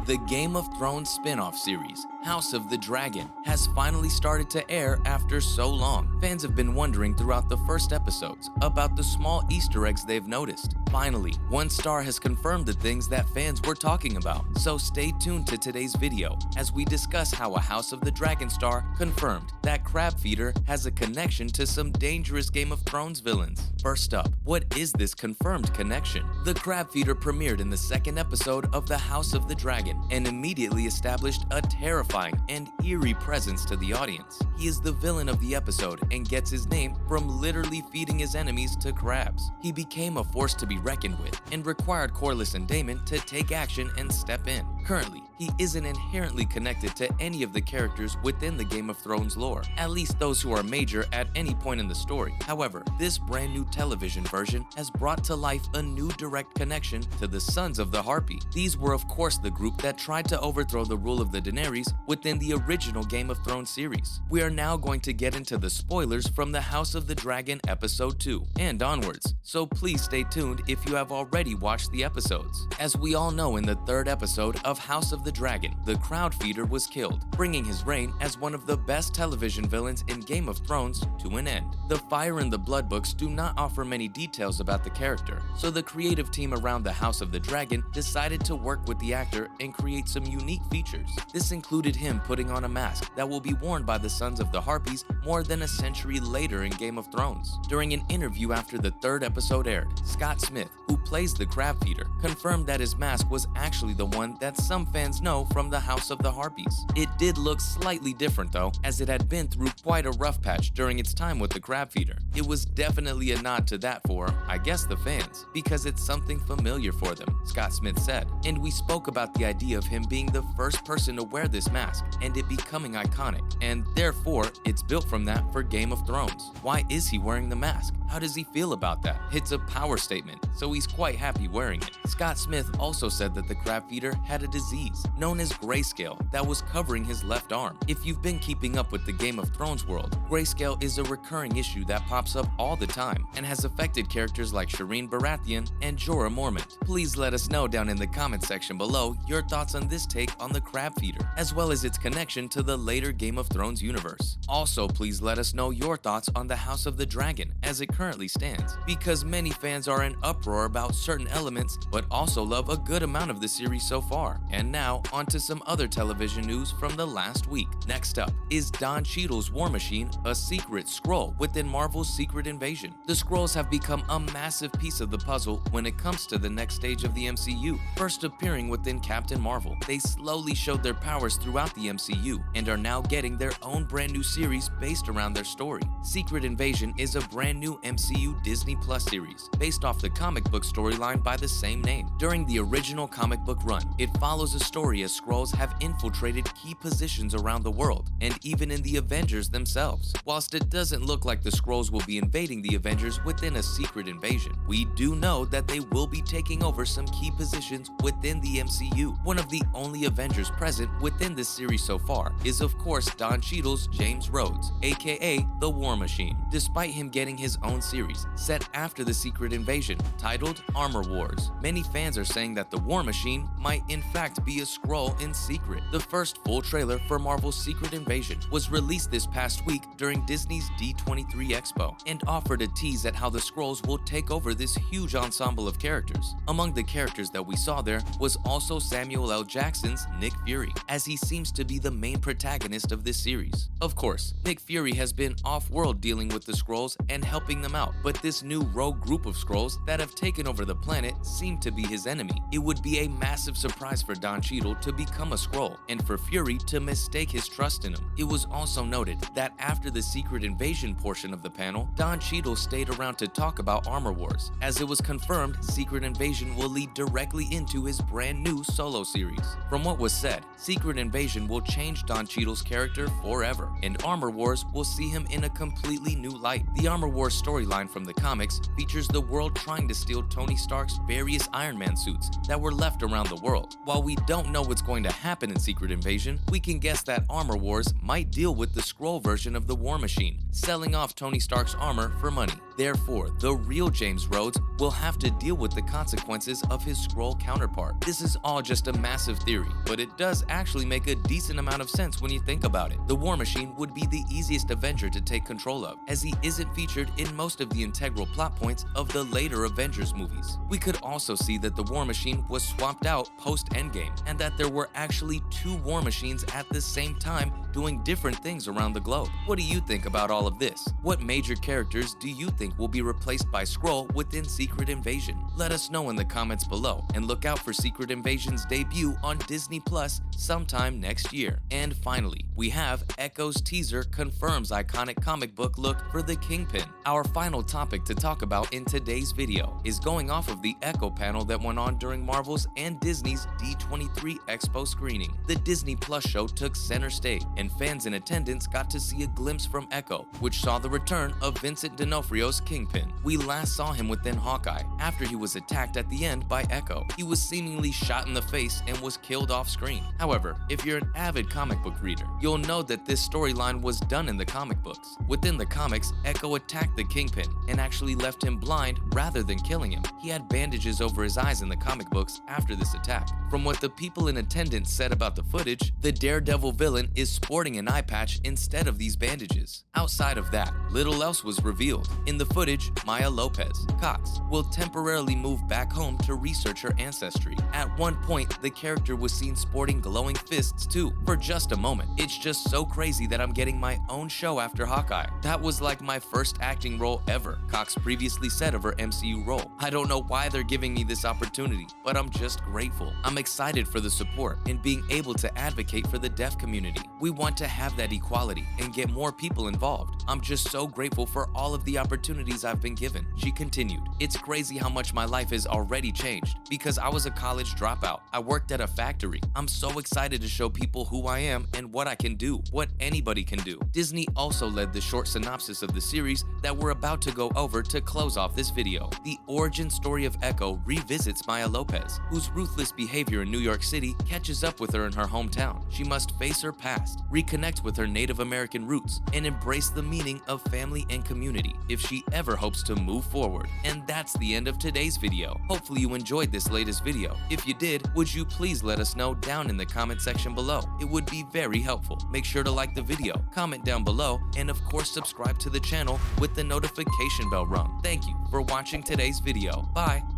The Game of Thrones spin-off series, House of the Dragon, has finally started to air after so long. Fans have been wondering throughout the first episodes about the small Easter eggs they've noticed. Finally, one star has confirmed the things that fans were talking about, so stay tuned to today's video as we discuss how a House of the Dragon star confirmed that Crabfeeder has a connection to some dangerous Game of Thrones villains. First up, what is this confirmed connection? The Crabfeeder premiered in the second episode of the House of the Dragon and immediately established a terrifying and eerie presence to the audience. He is the villain of the episode and gets his name from literally feeding his enemies to crabs. He became a force to be reckoned with and required Corlys and Daemon to take action and step in. Currently, he isn't inherently connected to any of the characters within the Game of Thrones lore, at least those who are major at any point in the story. However, this brand new television version has brought to life a new direct connection to the Sons of the Harpy. These were of course the group that tried to overthrow the rule of the Daenerys within the original Game of Thrones series. We are now going to get into the spoilers from the House of the Dragon episode 2 and onwards, so please stay tuned if you have already watched the episodes. As we all know, in the third episode of House of the Dragon, the Crowdfeeder was killed, bringing his reign as one of the best television villains in Game of Thrones to an end. The Fire and the Blood books do not offer many details about the character, so the creative team around the House of the Dragon decided to work with the actor and create some unique features. This included him putting on a mask that will be worn by the Sons of the Harpies more than a century later in Game of Thrones. During an interview after the third episode aired, Scott Smith, who plays the Crabfeeder, confirmed that his mask was actually the one that some fans know from the House of the Harpies. It did look slightly different though, as it had been through quite a rough patch during its time with the Crabfeeder. It was definitely a nod to that for, I guess, the fans, because it's something familiar for them, Scott Smith said. And we spoke about the idea of him being the first person to wear this mask and it becoming iconic, and therefore it's built from that for Game of Thrones. Why is he wearing the mask? How does he feel about that? It's a power statement, so he's quite happy wearing it. Scott Smith also said that the Crabfeeder had a disease known as grayscale that was covering his left arm. If you've been keeping up with the Game of Thrones world, grayscale is a recurring issue that pops up all the time and has affected characters like Shireen Baratheon and Jorah Mormont. Please let us know down in the comment section below your thoughts on this take on the Crabfeeder, as well as its connection to the later Game of Thrones universe. Also, please let us know your thoughts on the House of the Dragon as it currently stands, because many fans are in uproar about certain elements but also love a good amount of the series so far. And now, on to some other television news from the last week. Next up, is Don Cheadle's War Machine a secret scroll within Marvel's Secret Invasion? The scrolls have become a massive piece of the puzzle when it comes to the next stage of the MCU. First appearing within Captain Marvel, they slowly showed their powers throughout the MCU and are now getting their own brand new series based around their story. Secret Invasion is a brand new MCU Disney Plus series based off the comic book storyline by the same name. During the original comic book run, it follows a story as Skrulls have infiltrated key positions around the world and even in the Avengers themselves. Whilst it doesn't look like the Skrulls will be invading the Avengers within a secret invasion, we do know that they will be taking over some key positions within the MCU. One of the only Avengers present within this series so far is of course Don Cheadle's James Rhodes, aka the War Machine, despite him getting his own series set after the Secret Invasion titled Armor Wars. Many fans are saying that the War Machine might in fact be a Skrull in secret. The first full trailer for Marvel's Secret Invasion was released this past week during Disney's D23 Expo and offered a tease at how the Skrulls will take over this huge ensemble of characters. Among the characters that we saw there was also Samuel L. Jackson's Nick Fury, as he seems to be the main protagonist of this series. Of course, Nick Fury has been off-world dealing with the Skrulls and helping them out, but this new rogue group of Skrulls that have taken over the planet seem to be his enemy. It would be a massive surprise for Don Cheadle to become a Skrull and for Fury to mistake his trust in him. It was also noted that after the Secret Invasion portion of the panel, Don Cheadle stayed around to talk about Armor Wars, as it was confirmed Secret Invasion will lead directly into his brand new solo series. From what was said, Secret Invasion will change Don Cheadle's character forever, and Armor Wars will see him in a completely new light. The Armor Wars storyline from the comics features the world trying to steal Tony Stark's various Iron Man suits that were left around the world. While we don't know what's going to happen in Secret Invasion, we can guess that Armor Wars might deal with the Skrull version of the War Machine, selling off Tony Stark's armor for money. Therefore, the real James Rhodes will have to deal with the consequences of his Skrull counterpart. This is all just a massive theory, but it does actually make a decent amount of sense when you think about it. The War Machine would be the easiest Avenger to take control of, as he isn't featured in most of the integral plot points of the later Avengers movies. We could also see that the War Machine was swapped out post-Endgame, and that there were actually 2 War Machines at the same time doing different things around the globe. What do you think about all of this? What major characters do you think will be replaced by Skrull within Secret Invasion? Let us know in the comments below, and look out for Secret Invasion's debut on Disney Plus sometime next year. And finally, we have Echo's teaser confirms iconic comic book look for the Kingpin. Our final topic to talk about in today's video is going off of the Echo panel that went on during Marvel's and Disney's D23 Expo screening. The Disney Plus show took center stage, and fans in attendance got to see a glimpse from Echo, which saw the return of Vincent D'Onofrio's Kingpin. We last saw him within Hawkeye after he was attacked at the end by Echo. He was seemingly shot in the face and was killed off screen. However, if you're an avid comic book reader, you'll know that this storyline was done in the comic books. Within the comics, Echo attacked the Kingpin and actually left him blind rather than killing him. He had bandages over his eyes in the comic books after this attack. From what the people in attendance said about the footage, the Daredevil villain is sporting an eye patch instead of these bandages. Outside of that, little else was revealed. In the footage, Maya Lopez, Cox, will temporarily move back home to research her ancestry. At one point, the character was seen sporting glowing fists too, for just a moment. It's just so crazy that I'm getting my own show after Hawkeye. That was like my first acting role ever, Cox previously said of her MCU role. I don't know why they're giving me this opportunity, but I'm just grateful. I'm excited for the support and being able to advocate for the deaf community. We want to have that equality and get more people involved. I'm just so grateful for all of the opportunities I've been given. She continued, "It's crazy how much my life has already changed because I was a college dropout. I worked at a factory. I'm so excited to show people who I am and what I can do, what anybody can do." Disney also led the short synopsis of the series that we're about to go over to close off this video. The origin story of Echo revisits Maya Lopez, whose ruthless behavior in New York City catches up with her in her hometown. She must face her past, reconnect with her Native American roots, and embrace the meaning of family and community if she ever hopes to move forward. And that's the end of today's video. Hopefully you enjoyed this latest video. If you did, would you please let us know down in the comment section below? It would be very helpful. Make sure to like the video, comment down below, and of course subscribe to the channel with the notification bell rung. Thank you for watching today's video. Bye!